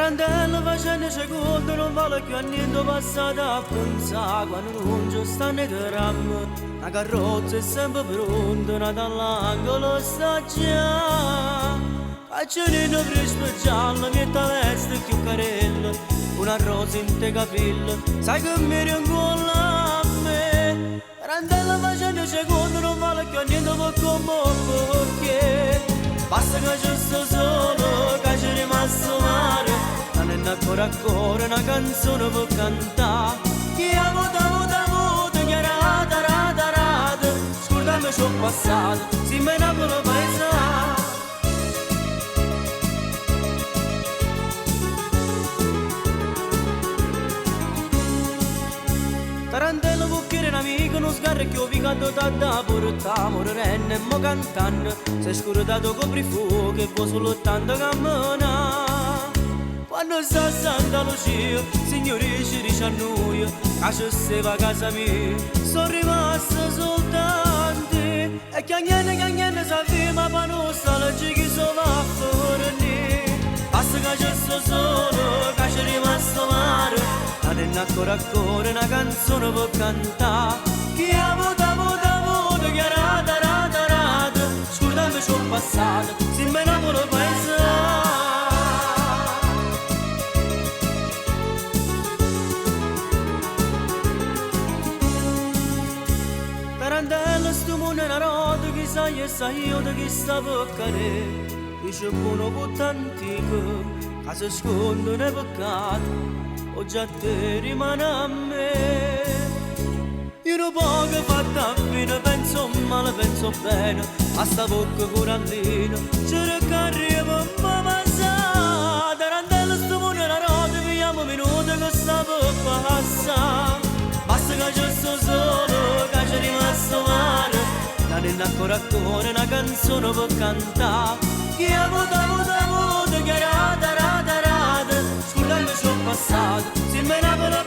Tarantella facendo secondo non vale più a niente passato a pensare quando non ci stanno i drammi. La carrozza è sempre pronta, nata all'angolo sta già. Facciano fresco giallo, mietta veste più carella, una rosa in te capelli, sai che mi rincolla a me. Tarantella facendo secondo non vale più a niente per come perché basta che c'è sto solo, che c'è rimasto mare. Non è ancora una canzone per cantare. Chi ha votato, chi ha rata, scusami c'ho passato, si me ne vuole paesare. Tarantella cucchiere un amico, non sgarra che ho picato da porta, morrenne e mo cantando, sei scurdato coprifuoco e vuoi solo tanto cammina. Quando sta Santa Lucia, signori ci dice a noi, che ci stava a casa mia, sono rimasto soltanto, e chiagnene sapeva ma non sta legge chi so va a fornire. Basta che c'è sto solo, che c'è rimasto mare, non è ancora una canzone per cantare. Chi ha votato, chi ha rata, scusami c'ho passato, si me ne vuole paesare. Tarantella sto mondo è una rota, chissà io sai io da chi sta per cadere. Dice buono punto antico, che si sconde nei peccati, o già te rimane a me. Io non poco fatta fine, penso male, penso bene, a sta bocca curandina, c'era che arriva un po' passare. Tarantella sto mondo è una rota, viviamo minuti che sta per passare. Basta che c'è sto solo, che c'è rimasto male, non è ancora una canzone per cantare. Chi ha votato, chi ha rata, scusami c'ho passato, si me ne vuole